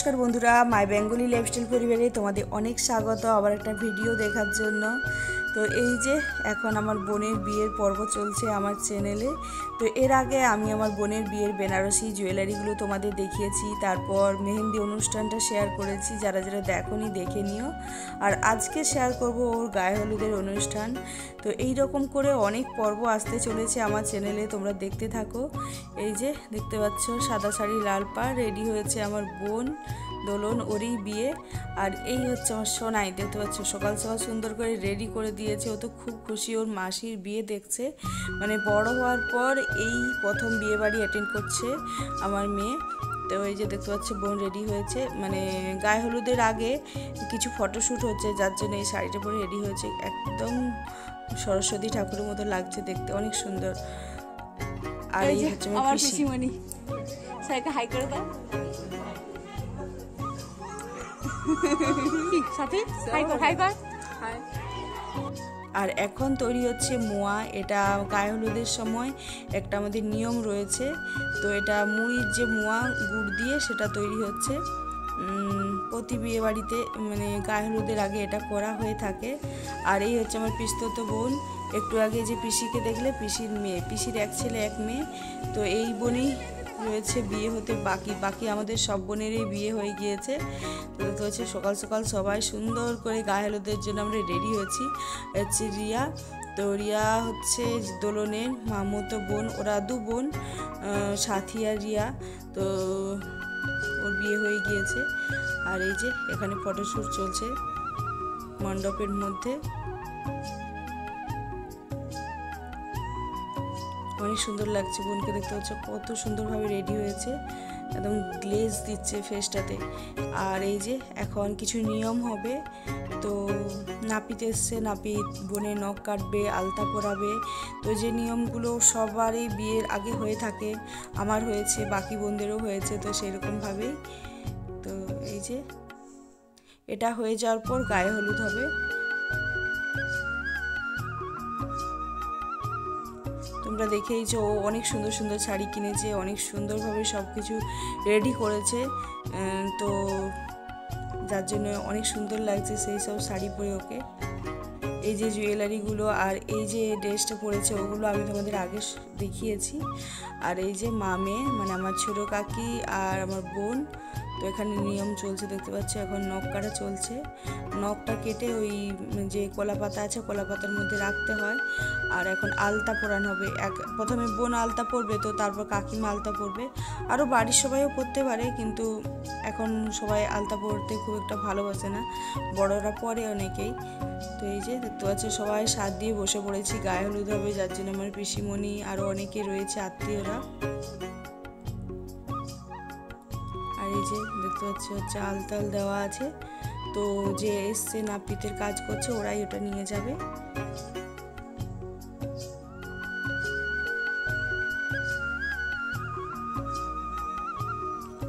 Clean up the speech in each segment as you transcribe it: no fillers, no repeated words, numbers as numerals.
নমস্কার বন্ধুরা, মাই Bengali lifestyle পরিবারে তোমাদের অনেক স্বাগত আবার একটা ভিডিও দেখার জন্য। তো এই যে এখন আমার বোনের বিয়ের পর্ব চলছে আমার চ্যানেলে। তো এর আগে আমি আমার বোনের বিয়ের বেনারসি জুয়েলারিগুলো তোমাদের দেখিয়েছি, তারপর মেহেন্দি অনুষ্ঠানটা শেয়ার করেছি। যারা যারা দেখোনি দেখে নিও। আর আজকে শেয়ার করব ওর গায়ে হলুদের অনুষ্ঠান। তো এই রকম করে অনেক পর্ব আসতে চলেছে আমার চ্যানেলে, তোমরা দেখতে থাকো। এই যে দেখতে পাচ্ছ সাদা শাড়ি লাল পা রেডি হয়েছে আমার বোন, দোলন ওরই বিয়ে। আর এই হচ্ছে আমার সোনাই, দেখতে পাচ্ছ সকাল সকাল সুন্দর করে রেডি করে দিয়েছে। ও তো খুব খুশি, ওর মাসির বিয়ে দেখছে, মানে বড় হওয়ার পর এই প্রথম বিয়ে বাড়ি অ্যাটেন্ড করছে আমার মেয়ে। তো এই যে দেখতে পাচ্ছ বোন রেডি হয়েছে, মানে গায়ে হলুদের আগে কিছু ফটোশ্যুট হচ্ছে, যার জন্য এই শাড়িটা পরে রেডি হয়েছে। একদম সরস্বতী ঠাকুরের মতো লাগছে দেখতে, অনেক সুন্দর। আর এই হচ্ছে আমার পিসিমণি, সবাইকে হাই করে দাও। সাথী হাই কর, হাই কর, হাই। আর এখন তৈরি হচ্ছে মোয়া। এটা গায়ে হলুদের সময় একটা আমাদের নিয়ম রয়েছে। তো এটা মুড়ির যে মোয়া গুড় দিয়ে সেটা তৈরি হচ্ছে। প্রতি বিয়ে বাড়িতে মানে গায়ে হলুদের আগে এটা করা হয়ে থাকে। আর এই হচ্ছে আমার পিস্তত বোন। একটু আগে যে পিসিকে দেখলে, পিসির মেয়ে, পিসির এক ছেলে এক মেয়ে। তো এই বোনই রয়েছে বিয়ে হতে বাকি আমাদের সব বোনেরই বিয়ে হয়ে গিয়েছে। তো হচ্ছে সকাল সকাল সবাই সুন্দর করে গায়ে হলুদের জন্য আমরা রেডি হয়েছি। হচ্ছে রিয়া, তো রিয়া হচ্ছে দোলনের মামতো বোন, ওরা দু বোন, সাথী আর রিয়া। তো ওর বিয়ে হয়ে গিয়েছে। আর এই যে এখানে ফটোশ্যুট চলছে মণ্ডপের মধ্যে। অনেক সুন্দর লাগছে বোনকে, দেখতে পাচ্ছ কত সুন্দরভাবে রেডি হয়েছে, একদম গ্লেজ দিচ্ছে ফেসটাতে। আর এই যে এখন কিছু নিয়ম হবে। তো নাপিত এসছে, নাপিত বোনের নখ কাটবে, আলতা পরাবে। তো যে নিয়মগুলো সবারই বিয়ের আগে হয়ে থাকে, আমার হয়েছে, বাকি বোনদেরও হয়েছে, তো সেরকমভাবেই। তো এই যে এটা হয়ে যাওয়ার পর গায়ে হলুদ হবে। তোমরা দেখেইছো ও অনেক সুন্দর সুন্দর শাড়ি কিনেছে, অনেক সুন্দরভাবে সব কিছু রেডি করেছে। তো যার জন্য অনেক সুন্দর লাগছে সেই সব শাড়ি পরে ওকে। এই যে জুয়েলারিগুলো আর এই যে ড্রেসটা পরেছে ওগুলো আমি তোমাদের আগে দেখিয়েছি। আর এই যে মা মেয়ে, মানে আমার ছোটো কাকি আর আমার বোন। তো এখানে নিয়ম চলছে, দেখতে পাচ্ছ এখন নখ কাটা চলছে। নখটা কেটে ওই যে কলা পাতা আছে কলা পাতার মধ্যে রাখতে হয়। আর এখন আলতা পরানো হবে। প্রথমে বোন আলতা পরবে, তো তারপর কাকিমা আলতা পরবে। আরও বাড়ির সবাইও পরতে পারে, কিন্তু এখন সবাই আলতা পরতে খুব একটা ভালোবাসে না, বড়রা পরে অনেকেই। তো এই যে দেখতে পাচ্ছি সবাই সাথ দিয়ে বসে পড়েছি, গায়ে হলুদ হবে, যার জন্য আমার পিসিমণি আরও অনেকে রয়েছে আত্মীয়রা। আর এই যে দেখতে পাচ্ছি হচ্ছে আলতাল দেওয়া আছে। তো যে এসছে নাপিতের কাজ করছে ওরাই ওটা নিয়ে যাবে।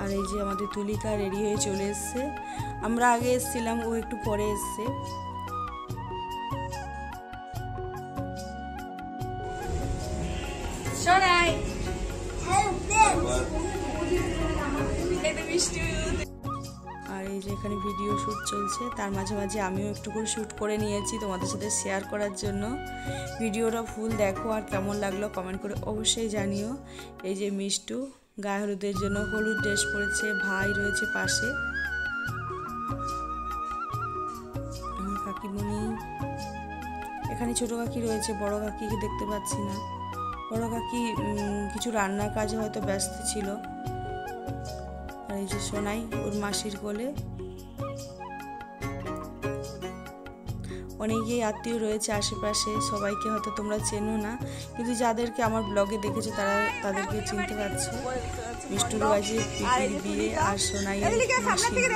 আর এই যে আমাদের তুলিকা রেডি হয়ে চলে এসছে। আমরা আগে এসছিলাম, ও একটু পরে এসছে। আর এই যে এখানে ভিডিও শ্যুট চলছে, তার মাঝে মাঝে আমিও একটু করে শ্যুট করে নিয়েছি তোমাদের সাথে শেয়ার করার জন্য। ভিডিওটা ফুল দেখো, আর কেমন লাগলো কমেন্ট করে অবশ্যই জানিও। এই যে মিষ্টু গায়ে হলুদের জন্য হলুদ ড্রেস পরেছে, ভাই রয়েছে পাশে, আমার কাকিমণি। এখানে ছোটো কাকি রয়েছে, বড় কাকিকে দেখতে পাচ্ছি না। বড় কাকি কিছু রান্নার কাজে হয়তো ব্যস্ত ছিল। আর এই যে সোনাই ওর মাসির কোলে। অনেকেই আত্মীয় রয়েছে আশেপাশে, সবাইকে হয়তো তোমরা চেনো না, কিন্তু যাদেরকে আমার ব্লগে দেখেছো তাদেরকে চিনতে পারছো। মিষ্টুর বাজে পিপির বিয়ে আর সোনাই মাসির বিয়ে।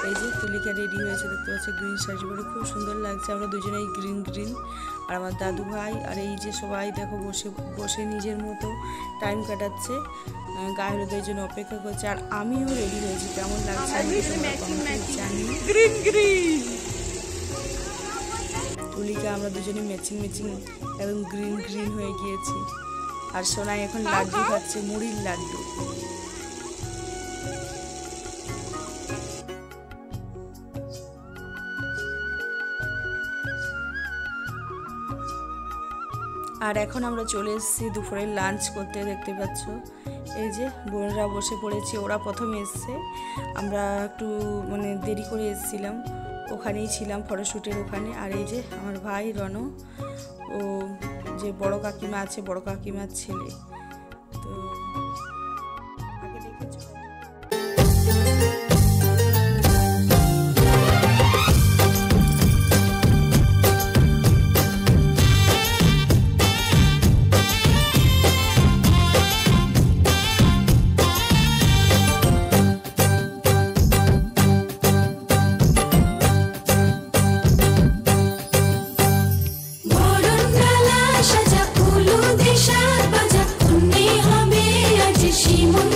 এই যে তুলিকা রেডি হয়েছে, দেখতে পাচ্ছ গ্রিন শাড়ি পরে খুব সুন্দর লাগছে। আমরা দুজনেই গ্রিন গ্রিন। আর আমার দাদু ভাই আর এই যে সবাই দেখো বসে বসে নিজের মতো টাইম কাটাচ্ছে, গায়ে হলুদের জন্য অপেক্ষা করছে। আর আমিও রেডি হয়েছি, কেমন লাগছে জানি। তুলিকা আমরা দুজনে ম্যাচিং একদম গ্রিন গ্রিন হয়ে গিয়েছি। আর সোনাই এখন লাড্ডু খাচ্ছে, মুড়ির লাড্ডু। আর এখন আমরা চলে এসেছি দুপুরের লাঞ্চ করতে। দেখতে পাচ্ছ এই যে বোনরা বসে পড়েছে, ওরা প্রথমে এসছে, আমরা একটু মানে দেরি করে এসেছিলাম, ওখানেই ছিলাম ফটোশ্যুটের ওখানে। আর এই যে আমার ভাই রণ, ও যে বড় কাকিমা আছে, বড় কাকিমার ছেলে। তো আগে দেখেছো Shimon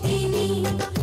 Tini